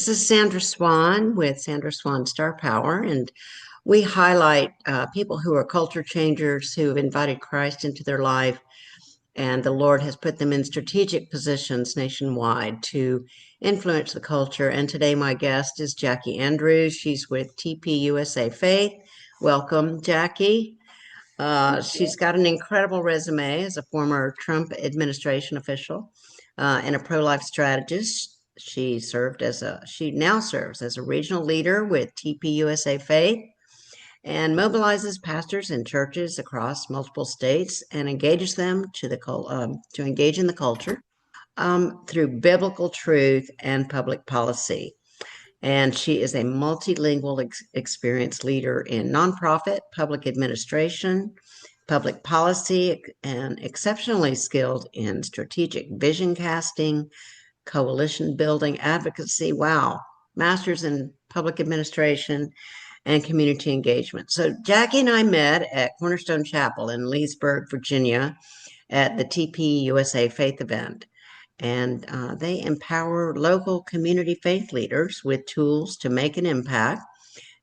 This is Sandra Swan with Sandra Swan Star Power, and we highlight people who are culture changers who have invited Christ into their life, and the Lord has put them in strategic positions nationwide to influence the culture. And today, my guest is Jackee Andrews. She's with TP USA Faith. Welcome, Jackee. She's got an incredible resume as a former Trump administration official and a pro-life strategist. She now serves as a regional leader with TP USA Faith and mobilizes pastors and churches across multiple states and engages them to engage in the culture through biblical truth and public policy. And she is a multilingual experienced leader in nonprofit, public administration, public policy, and exceptionally skilled in strategic vision casting, coalition building, advocacy. Wow. Masters in public administration and community engagement. So Jackee and I met at Cornerstone Chapel in Leesburg, Virginia at the TP USA Faith event. And they empower local community faith leaders with tools to make an impact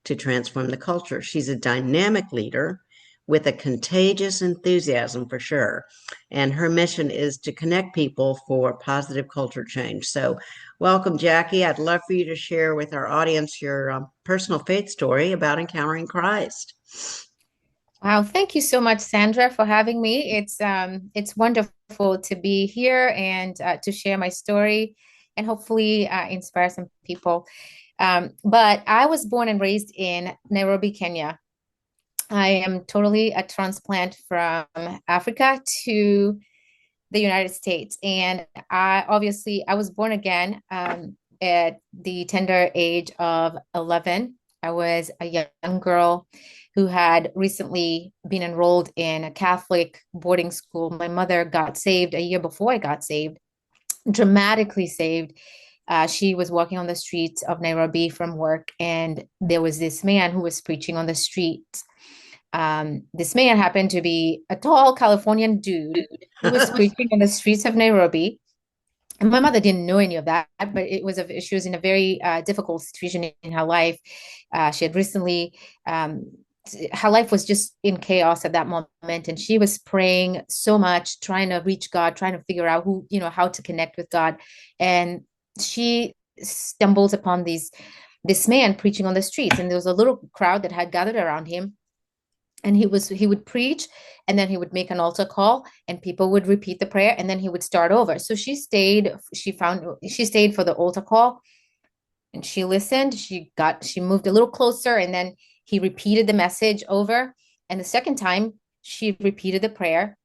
to transform the culture. She's a dynamic leader with a contagious enthusiasm for sure. And her mission is to connect people for positive culture change. So, welcome, Jackee. I'd love for you to share with our audience your personal faith story about encountering Christ. Wow, thank you so much, Sandra, for having me. It's wonderful to be here and to share my story and hopefully inspire some people. But I was born and raised in Nairobi, Kenya. I am totally a transplant from Africa to the United States, and I was born again at the tender age of 11. I was a young girl who had recently been enrolled in a Catholic boarding school. My mother got saved a year before I got saved, dramatically saved. She was walking on the streets of Nairobi from work, and there was this man who was preaching on the street. This man happened to be a tall Californian dude who was preaching on the streets of Nairobi. And my mother didn't know any of that, but she was in a very difficult situation in her life. She had recently, her life was just in chaos at that moment, and she was praying so much, trying to reach God, trying to figure out how to connect with God. And she stumbles upon this man preaching on the streets, and there was a little crowd that had gathered around him, and he would preach, and then he would make an altar call, and people would repeat the prayer, and then he would start over. So she stayed for the altar call, and she listened. She moved a little closer, and then he repeated the message over, and the second time she repeated the prayer,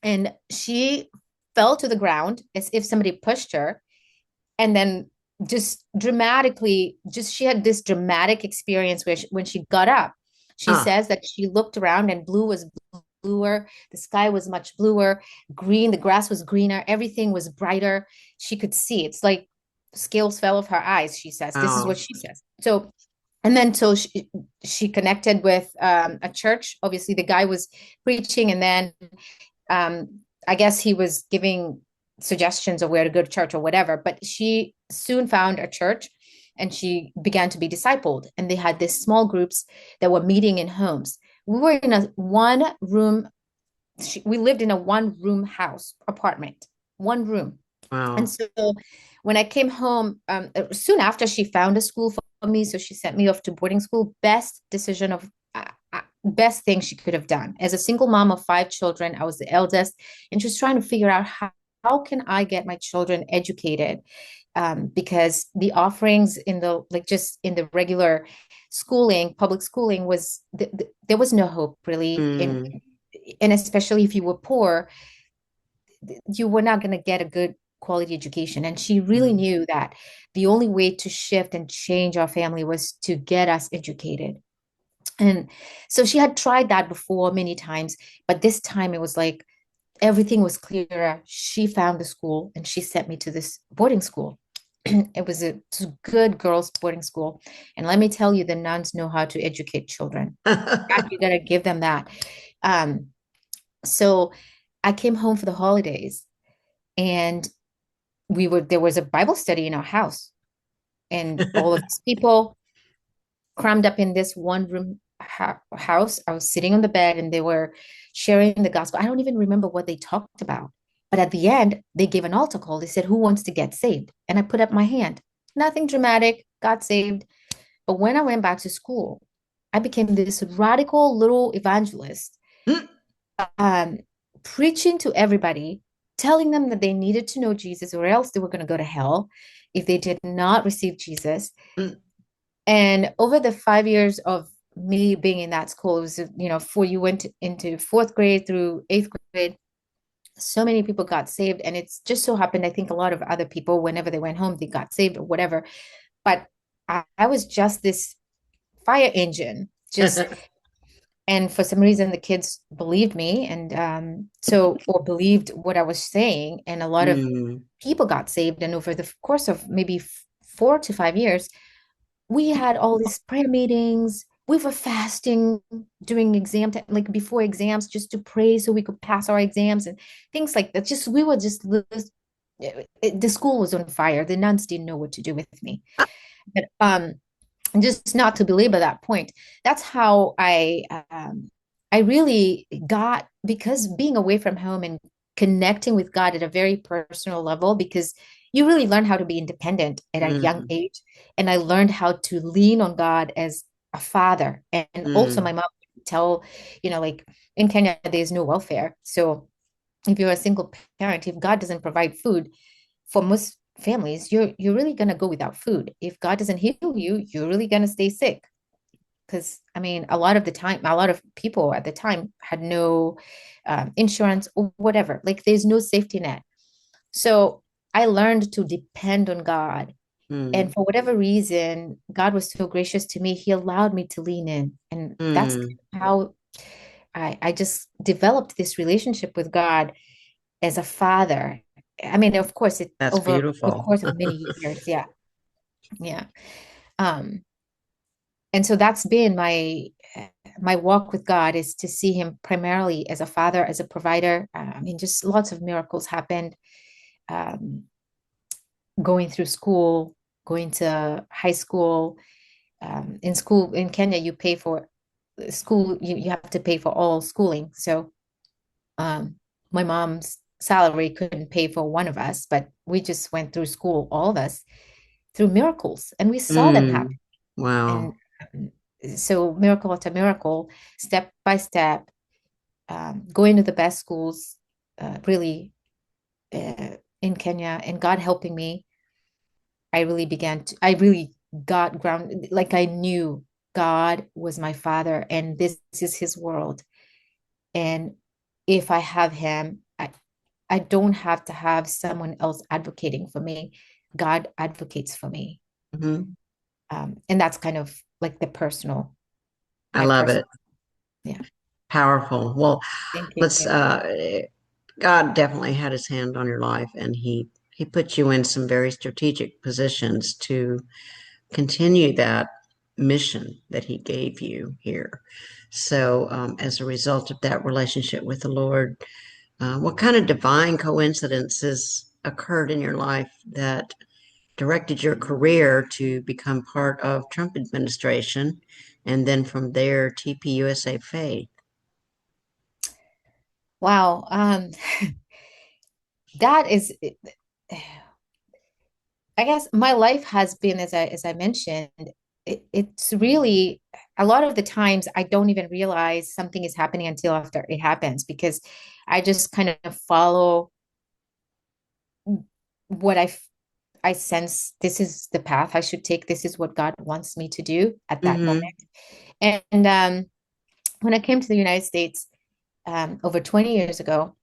and she fell to the ground as if somebody pushed her, and then just dramatically, just she had this dramatic experience where when she got up, she Ah, says that she looked around and blue was bluer, the sky was much bluer, green, the grass was greener, everything was brighter. She could see. It's like scales fell off her eyes, she says. This is what wow. she says. So, and then so she connected with a church. Obviously, the guy was preaching, and then I guess he was giving suggestions of where to go to church or whatever. But she soon found a church, and she began to be discipled. And they had these small groups that were meeting in homes. We were in a one room, we lived in a one room house apartment, one room. And Wow. so when I came home, soon after, she found a school for me. So she sent me off to boarding school. Best thing she could have done. As a single mom of five children, I was the eldest, and just trying to figure out how can I get my children educated, because the offerings in the like just in the regular schooling, public schooling there was no hope really in, Mm, and especially if you were poor, you were not going to get a good quality education. And she really mm. knew that the only way to shift and change our family was to get us educated. And so she had tried that before many times, but this time it was like everything was clearer. She found the school and she sent me to this boarding school. It was a good girls' boarding school. And let me tell you, the nuns know how to educate children. You got to give them that. Um, so I came home for the holidays, and there was a Bible study in our house. and all of these people crammed up in this one room house. I was sitting on the bed and they were sharing the gospel. I don't even remember what they talked about. But at the end, they gave an altar call. They said, "Who wants to get saved?" And I put up my hand. Nothing dramatic, got saved. But when I went back to school, I became this radical little evangelist, um, preaching to everybody, telling them that they needed to know Jesus or else they were going to go to hell if they did not receive Jesus. And over the 5 years of me being in that school, it was, before you went into fourth grade through eighth grade, so many people got saved. And it's just so happened, I think a lot of other people, whenever they went home, they got saved or whatever. But I was just this fire engine, and for some reason, the kids believed me. And or believed what I was saying. And a lot of Mm. people got saved. And over the course of maybe 4 to 5 years, we had all these prayer meetings. We were fasting during like before exams, just to pray so we could pass our exams and things like that. We were just, the school was on fire. The nuns didn't know what to do with me. But just not to belabor that point, that's how I really got, because being away from home and connecting with God at a very personal level, because you really learn how to be independent at a young Mm. age. And I learned how to lean on God as a father. And also Mm. my mom would tell, like in Kenya, there's no welfare. So if you're a single parent, if God doesn't provide food, for most families, you're really gonna go without food. If God doesn't heal you, you're really gonna stay sick. Because I mean, a lot of the time, a lot of people at the time had no insurance or whatever. Like there's no safety net. So I learned to depend on God. And Mm. for whatever reason, God was so gracious to me. He allowed me to lean in. And that's Mm. how I just developed this relationship with God as a father. I mean, of course, it That's over the beautiful. course of many years. Yeah. Yeah. Um, and so that's been my walk with God, is to see him primarily as a father, as a provider. I mean, just lots of miracles happened. Um, Going through school, going to high school. In school in Kenya, you pay for school, you have to pay for all schooling. So um, my mom's salary couldn't pay for one of us, but we just went through school, all of us, through miracles, and we saw them happen. Mm. And Wow. so, miracle after miracle, step by step, going to the best schools, really in Kenya, and God helping me, I really got grounded. Like I knew God was my father, and this is his world. And if I have him, I don't have to have someone else advocating for me. God advocates for me. Hmm. And that's kind of like I my love it. personal, yeah. Powerful. Well, Thank let's you. God definitely had his hand on your life, and he put you in some very strategic positions to continue that mission that he gave you here. So, as a result of that relationship with the Lord, what kind of divine coincidences occurred in your life that directed your career to become part of Trump administration, and then from there, TPUSA Faith? Wow. That is, I guess my life has been, as I mentioned, it's really a lot of the times I don't even realize something is happening until after it happens, because I just kind of follow what I sense. This is the path I should take. This is what God wants me to do at that moment. Mm-hmm. And when I came to the United States over 20 years ago,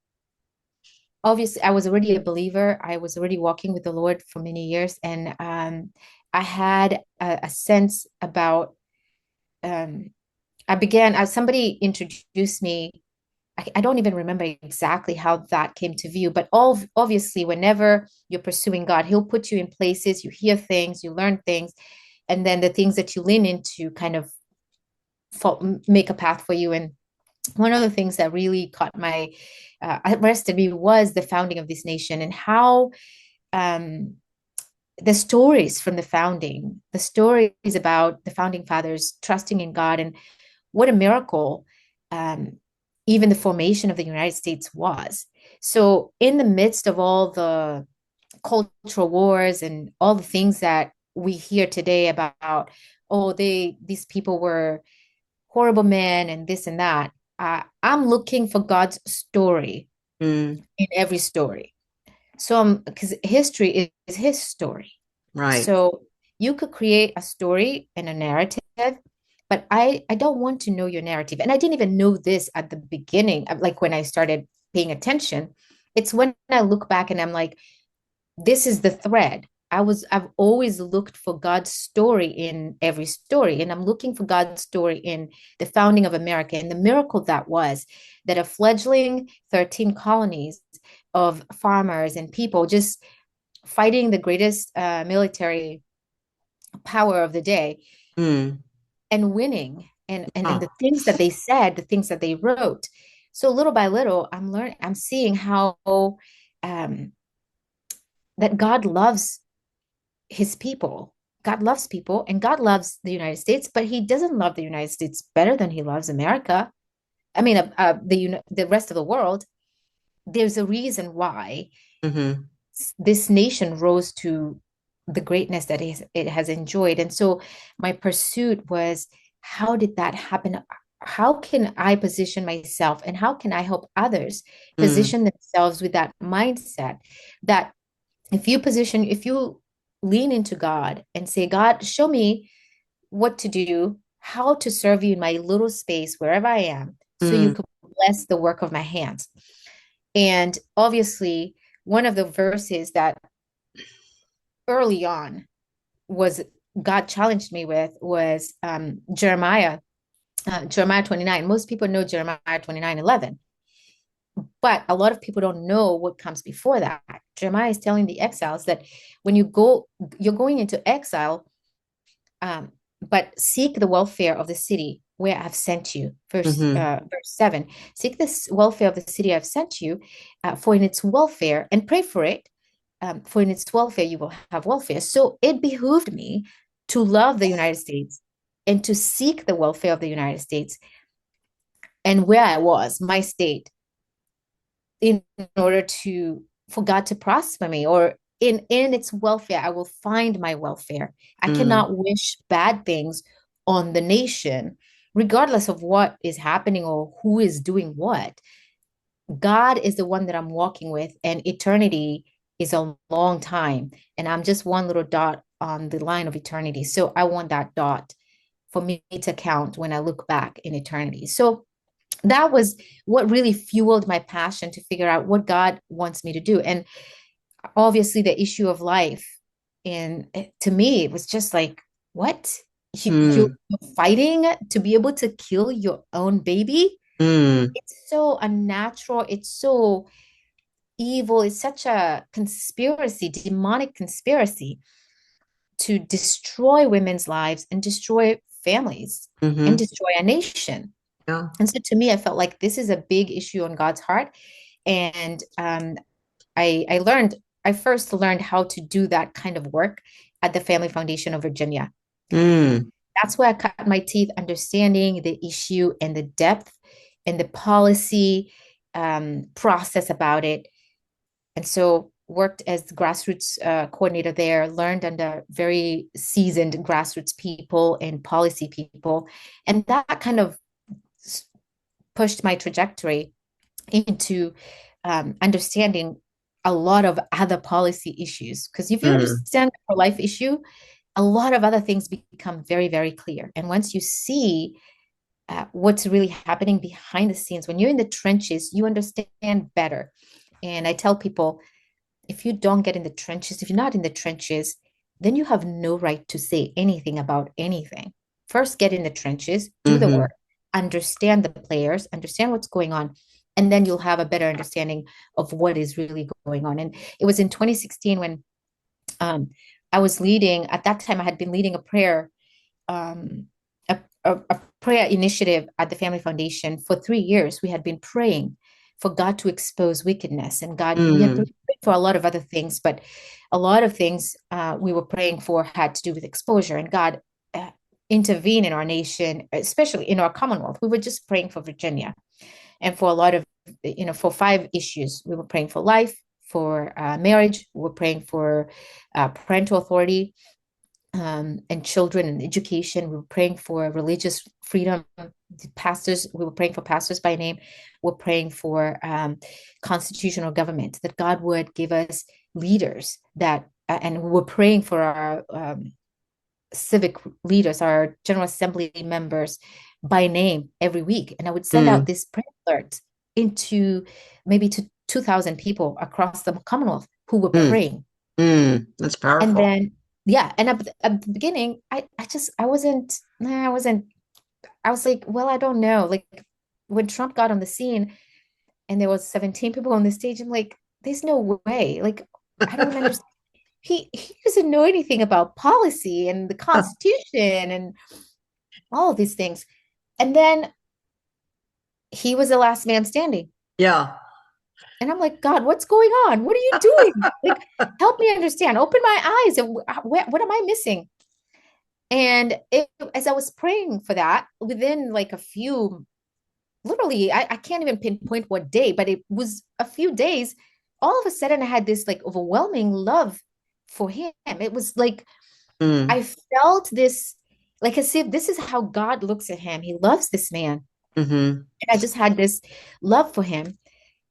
obviously I was already a believer. I was already walking with the Lord for many years, and I had a sense about. Um, I began as somebody introduced me. I don't even remember exactly how that came to view, but obviously, whenever you're pursuing God, He'll put you in places, you hear things, you learn things, and then the things that you lean into kind of make a path for you. And one of the things that really caught my arrested me was the founding of this nation, and how um, the stories from the founding, the stories about the founding fathers trusting in God, and what a miracle um, even the formation of the United States was. So, in the midst of all the cultural wars and all the things that we hear today about, oh, these people were horrible men and this and that, I'm looking for God's story Mm, in every story. So, because history is his story. right. So you could create a story and a narrative, but I don't want to know your narrative. And I didn't even know this at the beginning, like when I started paying attention. It's when I look back and I'm like, this is the thread. I've always looked for God's story in every story, and I'm looking for God's story in the founding of America and the miracle that was that a fledgling 13 colonies of farmers and people just fighting the greatest military power of the day Mm, and winning, and oh, the things that they said, the things that they wrote. So little by little, I'm seeing how um, that God loves his people. God loves people and God loves the United States, but he doesn't love the United States better than he loves America. I mean, the rest of the world. There's a reason why mm-hmm, this nation rose to the greatness that it has enjoyed. And so my pursuit was, how did that happen? How can I position myself and how can I help others mm, position themselves with that mindset that if you lean into God and say, God, show me what to do, how to serve you in my little space, wherever I am, so you mm, could bless the work of my hands. And obviously, one of the verses that early on was God challenged me with was Jeremiah 29. Most people know Jeremiah 29:11, but a lot of people don't know what comes before that. Jeremiah is telling the exiles that when you're going into exile, um, but seek the welfare of the city where I've sent you. mm-hmm, Verse 7. Seek the welfare of the city I've sent you, for in its welfare, and pray for it, for in its welfare you will have welfare. So it behooved me to love the United States and to seek the welfare of the United States and where I was, my state, in order to for God to prosper me, or in its welfare I will find my welfare. I mm, cannot wish bad things on the nation regardless of what is happening or who is doing what. God is the one that I'm walking with, and eternity is a long time, and I'm just one little dot on the line of eternity. So I want that dot for me to count when I look back in eternity. So that was what really fueled my passion to figure out what God wants me to do. And obviously, the issue of life. And to me, it was just like, what? You're mm, fighting to be able to kill your own baby? mm, It's so unnatural. It's so evil. It's such a conspiracy, demonic conspiracy to destroy women's lives and destroy families and mm-hmm, destroy a nation. yeah, And so to me, I felt like this is a big issue on God's heart. And I learned, I first learned how to do that kind of work at the Family Foundation of Virginia. mm, That's where I cut my teeth understanding the issue and the depth and the policy process about it. And so worked as the grassroots coordinator there, learned under very seasoned grassroots people and policy people. And that kind of pushed my trajectory into understanding a lot of other policy issues. Because if you mm, understand the pro-life issue, a lot of other things become very, very clear. And once you see what's really happening behind the scenes, when you're in the trenches, you understand better. And I tell people, if you don't get in the trenches, if you're not in the trenches, then you have no right to say anything about anything. First, get in the trenches, do the mm-hmm, work, understand the players, understand what's going on, and then you'll have a better understanding of what is really going on. And it was in 2016 when um, I was leading, at that time, I had been leading a prayer. A prayer initiative at the Family Foundation for 3 years. We had been praying for God to expose wickedness. And God, we had Mm, prayed for a lot of other things, but a lot of things we were praying for had to do with exposure. And God intervened in our nation, especially in our Commonwealth. We were just praying for Virginia and for a lot of, for 5 issues. We were praying for life, for marriage. We were praying for parental authority, and children and education. We were praying for religious freedom. The pastors, we were praying for pastors by name. We're praying for constitutional government, that God would give us leaders that, and we were praying for our civic leaders, our General Assembly members by name every week. And I would send out mm, this prayer alert into maybe to 2,000 people across the Commonwealth who were mm, praying. That's And powerful. then, yeah, and at the beginning, I wasn't, nah, I wasn't, I was like, well, I don't know. Like when Trump got on the scene and there was 17 people on the stage, I'm like, there's no way. Like, I don't understand. He doesn't know anything about policy and the Constitution and all of these things. And then he was the last man standing. Yeah. And I'm like, God, what's going on? What are you doing? Like, help me understand. Open my eyes. And what am I missing? And as I was praying for that, within like a few, literally, I can't even pinpoint what day, but it was a few days. All of a sudden, I had this like overwhelming love for him. It was like Mm, I felt this, like as if this is how God looks at him. He loves this man. hmm And I just had this love for him.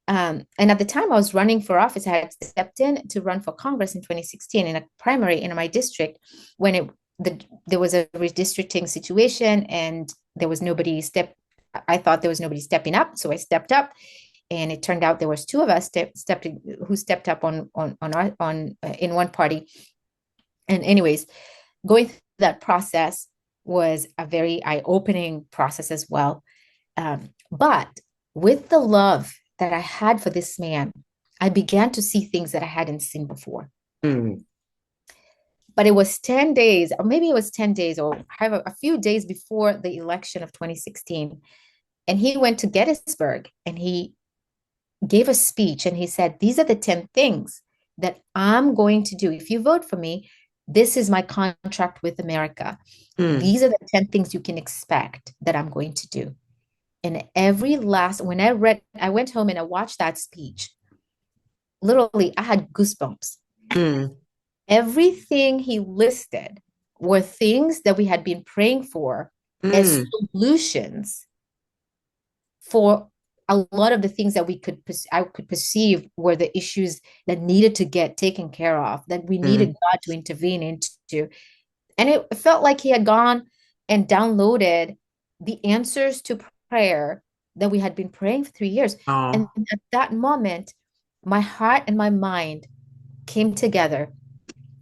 And at the time I was running for office, I had stepped in to run for Congress in 2016 in a primary in my district when there was a redistricting situation and there was nobody I thought there was nobody stepping up. So I stepped up and it turned out there was two of us who stepped up in one party. And anyways, going through that process was a very eye-opening process as well. But with the love that I had for this man, I began to see things that I hadn't seen before. mm, But it was 10 days, or maybe it was 10 days, or a few days before the election of 2016. And he went to Gettysburg and he gave a speech and he said, these are the 10 things that I'm going to do. If you vote for me, this is my contract with America. mm, These are the 10 things you can expect that I'm going to do. And when I went home and I watched that speech, literally, I had goosebumps. mm, Everything he listed were things that we had been praying for as mm, solutions for a lot of the things that I could perceive were the issues that needed to get taken care of, that we needed mm. God to intervene into. And it felt like he had gone and downloaded the answers to prayer that we had been praying for 3 years. And Oh, at that moment, my heart and my mind came together.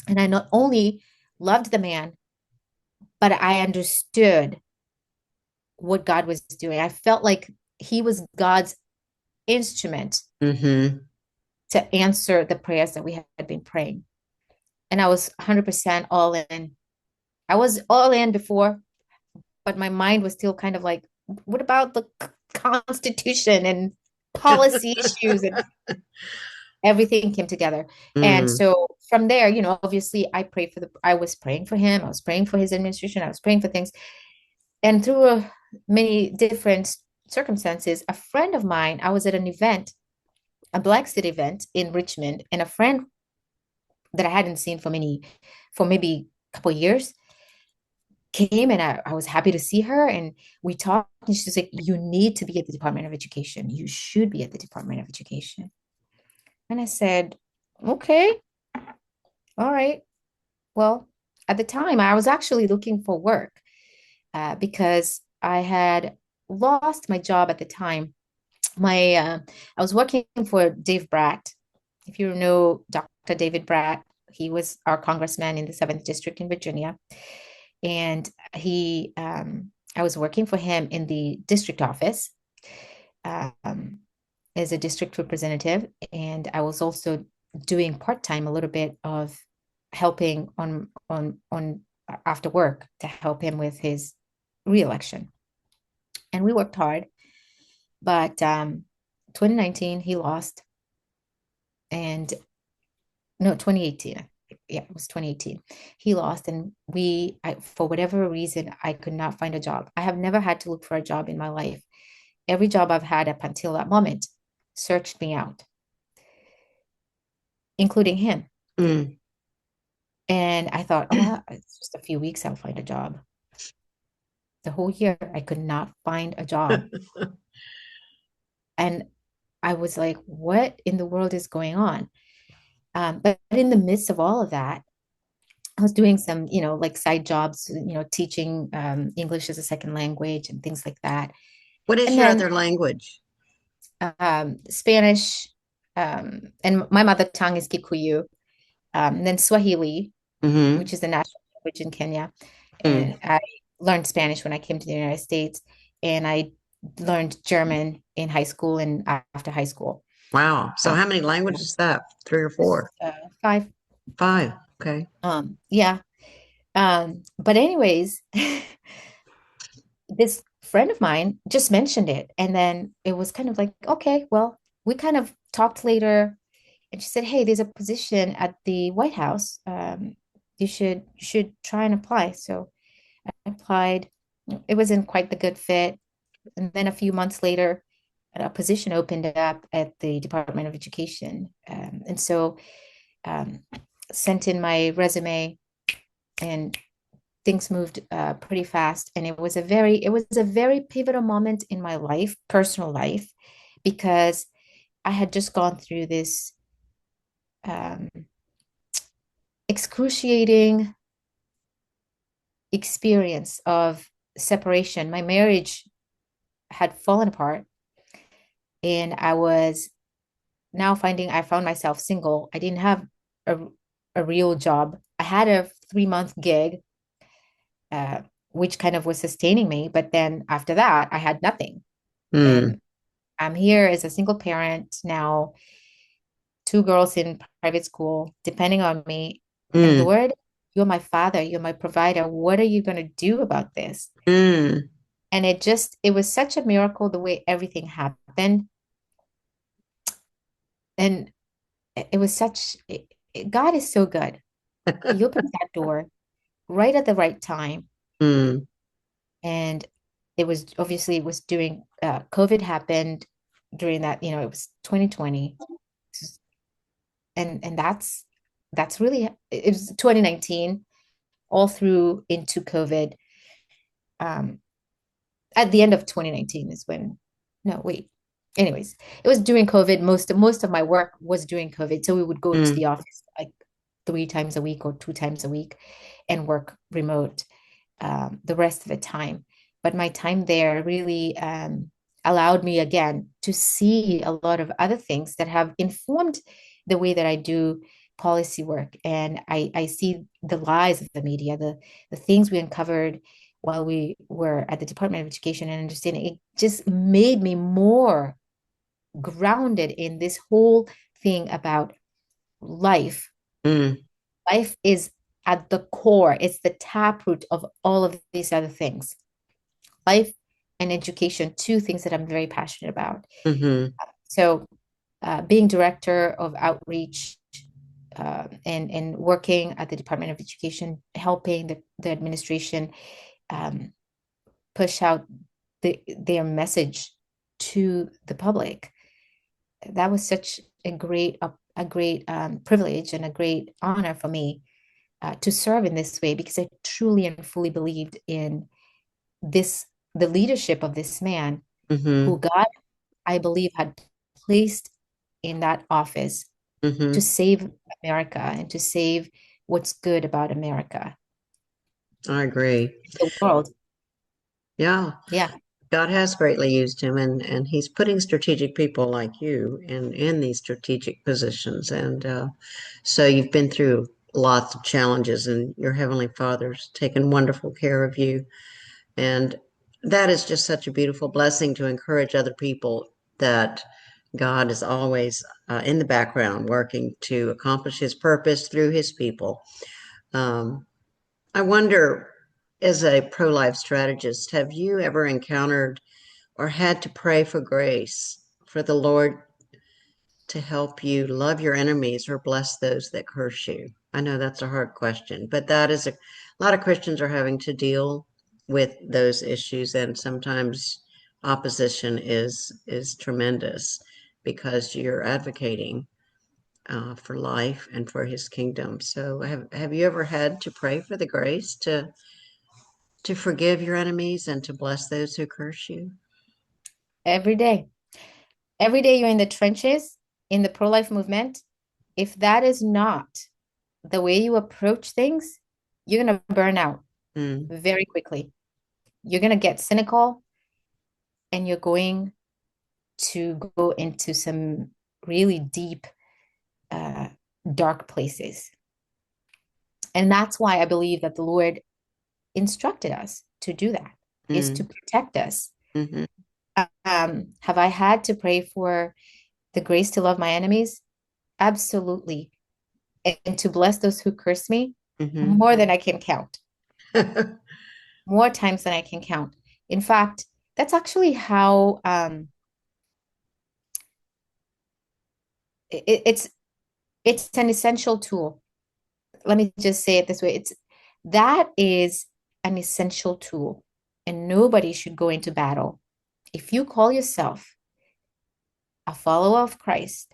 And I not only loved the man, but I understood what God was doing. I felt like he was God's instrument hmm to answer the prayers that we had been praying. And I was 100% all in. I was all in before, but my mind was still kind of like, what about the Constitution and policy issues? And everything came together. And mm, so from there, obviously I was praying for him. I was praying for his administration. I was praying for things. And through many different circumstances, a friend of mine, I was at an event, a Black City event in Richmond, and a friend that I hadn't seen for maybe a couple of years came and I was happy to see her and we talked and she's like, you need to be at the Department of Education. You should be at the Department of Education. And I said, okay, all right. Well, at the time I was actually looking for work because I had lost my job at the time. I was working for Dave Bratt. If you know Dr. David Bratt, he was our congressman in the 7th district in Virginia. And I was working for him in the district office um, as a district representative. And I was also doing part-time a little bit of helping on after work to help him with his reelection. And we worked hard. But 2019, he lost, and no, 2018. Yeah, it was 2018. He lost, and for whatever reason, I could not find a job. I have never had to look for a job in my life. Every job I've had up until that moment searched me out, including him. Mm. And I thought, oh, it's just a few weeks, I'll find a job. The whole year, I could not find a job. And I was like, what in the world is going on? But in the midst of all of that, I was doing some, like side jobs, teaching English as a second language and things like that. What is And your then other language? Spanish, and my mother tongue is Kikuyu, and then Swahili, Mm-hmm. which is the national language in Kenya. Mm. And I learned Spanish when I came to the United States, and I learned German in high school and after high school. Wow. So Um, how many languages is that? Three or four? uh, five. Five. Okay. Yeah. But anyways, this friend of mine just mentioned it, and then it was kind of like, okay, well, we kind of talked later, and she said, hey, there's a position at the White House. You should try and apply. So I applied. It wasn't quite the good fit. And then a few months later, a position opened up at the Department of Education. And so um, sent in my resume, and things moved pretty fast. And it was a very pivotal moment in my life, personal life, because I had just gone through this um, excruciating experience of separation. My marriage had fallen apart, and I found myself single. I didn't have a, a real job. I had a 3-month gig, uh, which kind of was sustaining me. But then after that, I had nothing. Mm. And I'm here as a single parent now, two girls in private school, depending on me. And Mm. Lord, you're my father, you're my provider. What are you going to do about this? Mm. And it was such a miracle the way everything happened. And it was God is so good. He opened that door right at the right time. Mm. And it was during COVID happened during that, it was 2020. And that's really, it was 2019 all through into COVID. Um, at the end of 2019 is when, no, wait. Anyways, it was during COVID. Most of my work was during COVID. So we would go to Mm. the office like 3 times a week or 2 times a week and work remote the rest of the time. But my time there really allowed me again to see a lot of other things that have informed the way that I do policy work. And I see the lies of the media, the things we uncovered while we were at the Department of Education, and understanding it just made me more grounded in this whole thing about life. Mm. Life is at the core, it's the taproot of all of these other things. Life and education, two things that I'm very passionate about. Mm-hmm. So, being director of outreach and working at the Department of Education, helping the administration um, push out their message to the public. That was such a great privilege and a great honor for me to serve in this way, because I truly and fully believed in this, the leadership of this man Mm-hmm. who God, I believe, had placed in that office to Mm-hmm. save America and to save what's good about America, I agree. the world. Yeah. Yeah. God has greatly used him, and he's putting strategic people like you in these strategic positions. And so you've been through lots of challenges, and your Heavenly Father's taken wonderful care of you. And that is just such a beautiful blessing to encourage other people that God is always in the background working to accomplish his purpose through his people. Um, I wonder, as a pro-life strategist, have you ever encountered or had to pray for grace for the Lord to help you love your enemies or bless those that curse you? I know that's a hard question, but that is a lot of Christians are having to deal with those issues, and sometimes opposition is tremendous because you're advocating for life and for His kingdom. So, have you ever had to pray for the grace to forgive your enemies and to bless those who curse you? Every day. Every day you're in the trenches in the pro-life movement. If that is not the way you approach things, you're going to burn out Mm, very quickly. You're going to get cynical and you're going to go into some really deep, uh, dark places. And that's why I believe that the Lord instructed us to do that, is to mm, protect us. hmm Have I had to pray for the grace to love my enemies? Absolutely. And to bless those who curse me hmm more than I can count, more times than I can count. In fact, that's actually how it's an essential tool. Let me just say it this way. That is an essential tool, and nobody should go into battle. If you call yourself a follower of Christ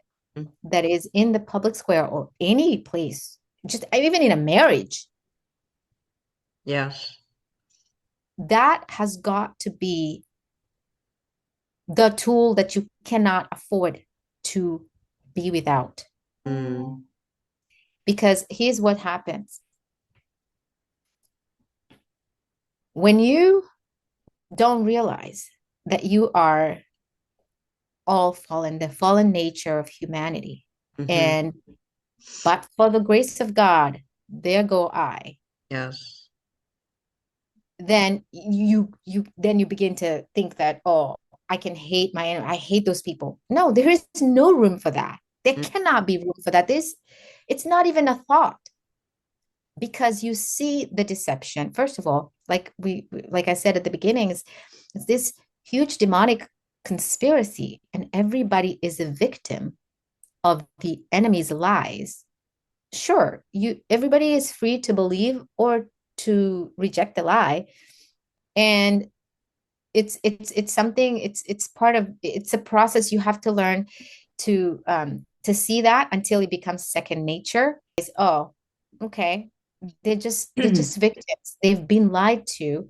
that is in the public square or any place, just even in a marriage, Yes. that has got to be the tool that you cannot afford to be without. Mm, Because here's what happens when you don't realize that you are all fallen, the fallen nature of humanity. hmm And but for the grace of God, there go I. Yes. Then you begin to think that, oh, I can hate my enemy. I hate those people. No, there is no room for that. There Mm, cannot be room for that. It's not even a thought, because you see the deception. First of all, like I said at the beginning, is this huge demonic conspiracy, and everybody is a victim of the enemy's lies. Sure, you everybody is free to believe or to reject the lie, and it's something, it's part of, it's a process you have to learn to see that until it becomes second nature. Is, oh, okay, they're just victims, they've been lied to.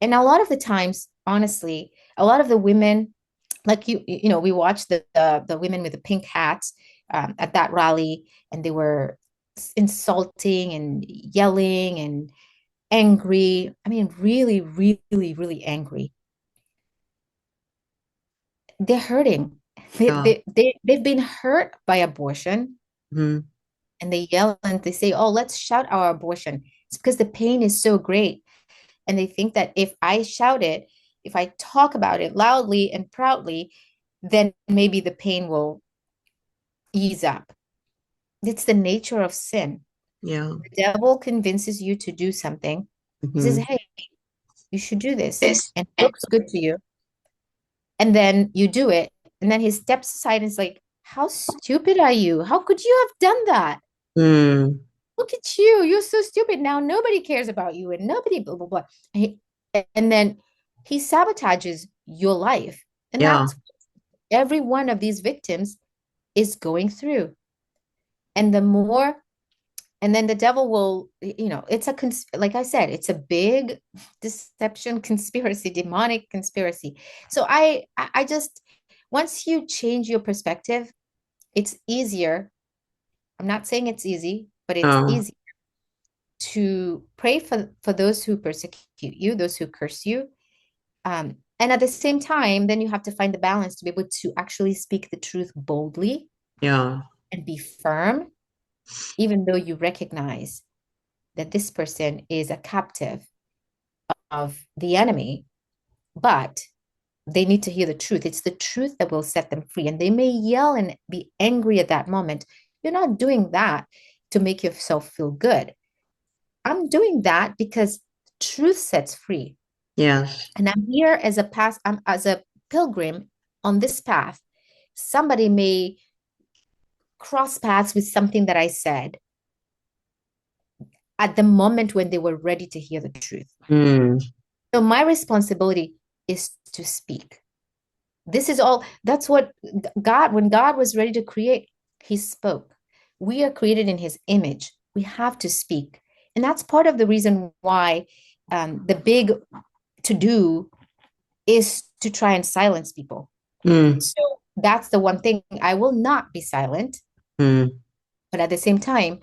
And a lot of the times, honestly, a lot of the women, like we watched the women with the pink hats at that rally, and they were insulting and yelling and angry. I mean, really, really, really angry. They're hurting. yeah. They've been hurt by abortion, Mm, and they yell and they say, oh, let's shout our abortion. It's because the pain is so great. And they think that if I shout it, if I talk about it loudly and proudly, then maybe the pain will ease up. It's the nature of sin. yeah. The devil convinces you to do something. He says, hmm hey, you should do this. And it looks good to you. And then you do it. And then he steps aside and is like, how stupid are you? How could you have done that? Mm, Look at you. You're so stupid. Now nobody cares about you and nobody blah, blah, blah. And then he sabotages your life. And yeah. that's every one of these victims is going through. And the more, and then the devil will, it's like I said, it's a big deception conspiracy, demonic conspiracy. So I just, once you change your perspective, it's easier. I'm not saying it's easy, but it's Oh, easy to pray for those who persecute you, those who curse you. And at the same time, then you have to find the balance to be able to actually speak the truth boldly yeah. and be firm, even though you recognize that this person is a captive of the enemy, but they need to hear the truth. It's the truth that will set them free. And they may yell and be angry at that moment. You're not doing that to make yourself feel good. I'm doing that because truth sets free. Yes. And I'm here as a pilgrim on this path somebody may cross paths with something that I said at the moment when they were ready to hear the truth. Mm, So my responsibility is to speak. This is all, that's what God, when God was ready to create, he spoke. We are created in his image. We have to speak. And that's part of the reason why the big to do is to try and silence people. mm, So that's the one thing. I will not be silent, mm. but at the same time,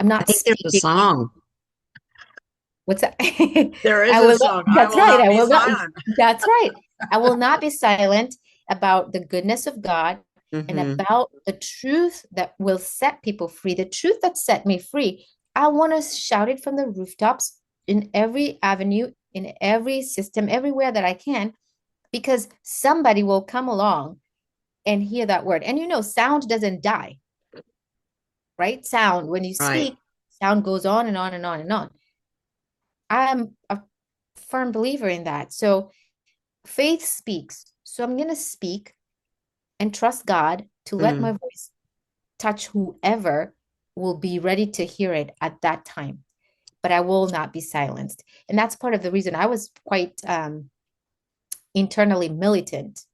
I'm I not think there's a speaking. song. What's that? There is I a will not, song. I that's will right. not I be will not, silent. that's right. I will not be silent about the goodness of God and Hmm. about the truth that will set people free, the truth that set me free. I want to shout it from the rooftops in every avenue, in every system, everywhere that I can, because somebody will come along and hear that word. And sound doesn't die, right? Sound, when you Right. speak, sound goes on and on and on and on. I'm a firm believer in that. So faith speaks. So I'm going to speak and trust God to let my Mm, voice touch whoever will be ready to hear it at that time. But I will not be silenced. And that's part of the reason I was quite internally militant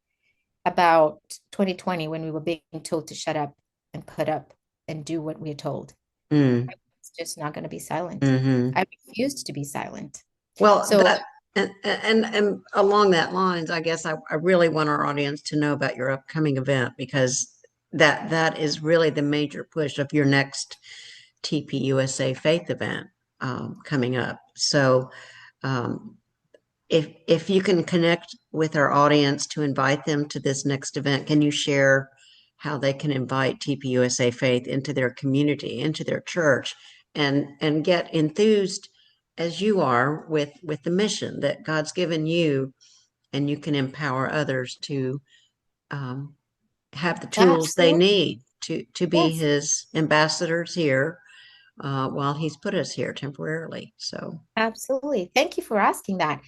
about 2020 when we were being told to shut up and put up and do what we're told. mm, I was just not going to be silent. hmm. I refused to be silent. Well, So that and along that lines, I guess I really want our audience to know about your upcoming event because that is really the major push of your next TPUSA Faith event coming up. So um, if you can connect with our audience to invite them to this next event, can you share how they can invite TPUSA Faith into their community, into their church, and get enthused as you are with the mission that God's given you, and you can empower others to um, have the tools they absolutely, need to be yes. His ambassadors here while He's put us here temporarily. So, Absolutely. Thank you for asking that.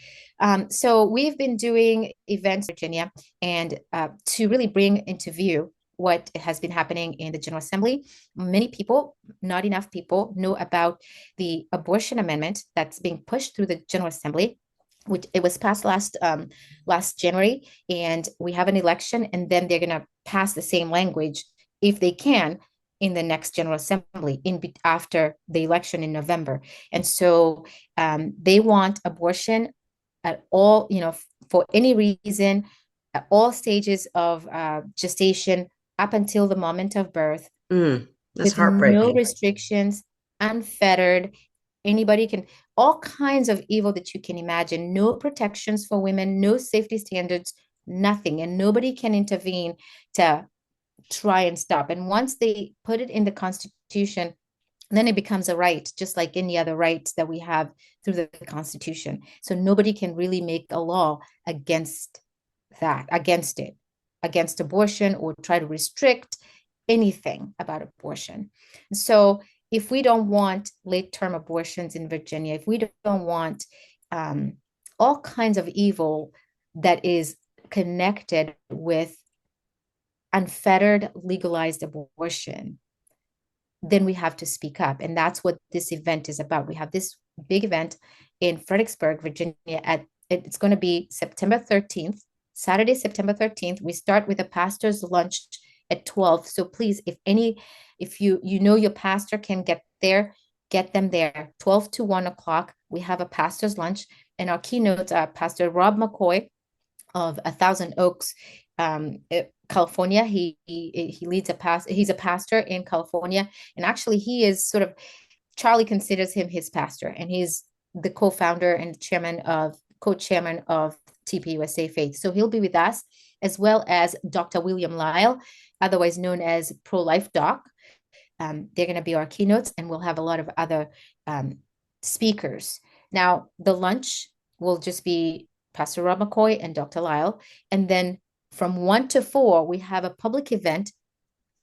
So we've been doing events in Virginia and to really bring into view what has been happening in the General Assembly. Many people, not enough people, know about the abortion amendment that's being pushed through the General Assembly. Which it was passed last January, and we have an election, and then they're going to pass the same language if they can in the next General Assembly after the election in November. And so they want abortion at all, for any reason, at all stages of gestation up until the moment of birth, that's with no heartbreaking. restrictions, unfettered. Anybody can, all kinds of evil that you can imagine, no protections for women, no safety standards, nothing. And nobody can intervene to try and stop. And once they put it in the Constitution, then it becomes a right, just like any other rights that we have through the Constitution. So nobody can really make a law against that, against it, against abortion, or try to restrict anything about abortion. So if we don't want late term abortions in Virginia, if we don't want um, all kinds of evil that is connected with unfettered legalized abortion, then we have to speak up. And that's what this event is about. We have this big event in Fredericksburg, Virginia. It's going to be September 13th, Saturday, September 13th. We start with a pastor's lunch at 12. So please, if you know your pastor can get there, get them there. 12 to 1 o'clock, we have a pastor's lunch. And our keynotes are Pastor Rob McCoy of A Thousand Oaks, California. He leads he's a pastor in California, and actually he is sort of, Charlie considers him his pastor, and he's the co-founder and co-chairman of TPUSA Faith. So he'll be with us, as well as Dr. William Lyle, otherwise known as Pro-Life Doc. They're going to be our keynotes, and we'll have a lot of other speakers. Now, the lunch will just be Pastor Rob McCoy and Dr. Lyle. And then from 1 to 4, we have a public event.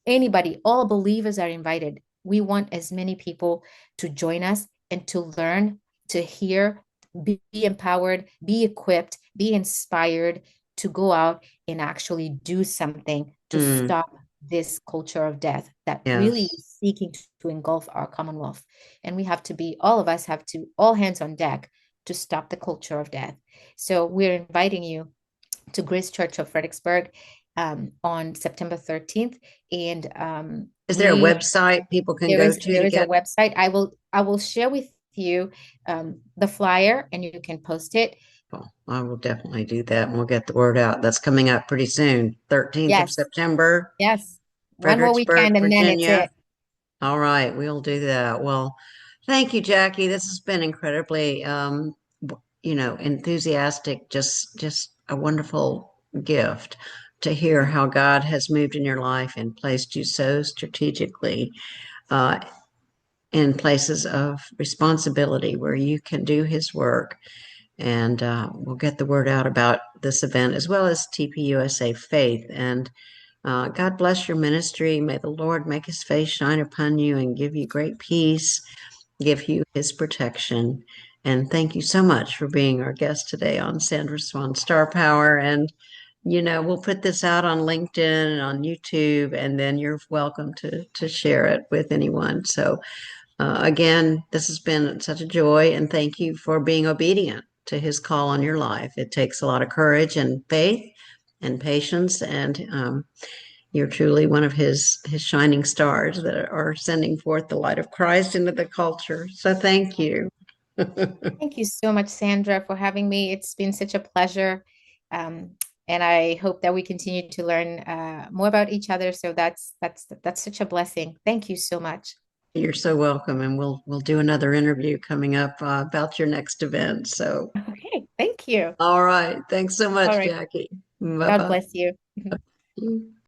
Anybody, all believers are invited. We want as many people to join us and to learn, to hear, be empowered, be equipped, be inspired to go out and actually do something to Mm, stop this culture of death that really yes. is seeking to engulf our Commonwealth. And we have to be, all of us have to, all hands on deck to stop the culture of death. So we're inviting you to Grace Church of Fredericksburg on September 13th. And Is there a we website people can there go is to there is a get? website. I will share with you the flyer, and you can post it. Well, I will definitely do that and we'll get the word out. That's coming up pretty soon. 13th of Yes, September, yes. One more Fredericksburg, weekend, and then it's Virginia. it. All right, we'll do that. Well, thank you, Jackee. This has been incredibly, enthusiastic, just a wonderful gift to hear how God has moved in your life and placed you so strategically uh, in places of responsibility where you can do His work. And we'll get the word out about this event as well as TPUSA Faith. And God bless your ministry. May the Lord make His face shine upon you and give you great peace, give you His protection. And thank you so much for being our guest today on Sandra Swan Star Power. And we'll put this out on LinkedIn and on YouTube, and then you're welcome to share it with anyone. So again, this has been such a joy, and thank you for being obedient to His call on your life. It takes a lot of courage and faith and patience, and you're truly one of His shining stars that are sending forth the light of Christ into the culture. So thank you. Thank you so much, Sandra, for having me. It's been such a pleasure. Um, and I hope that we continue to learn more about each other. So that's such a blessing. Thank you so much. You're so welcome, and we'll do another interview coming up about your next event. So, Okay, thank you. all right, thanks so All much, right. Jackee. Bye God bye. bless you.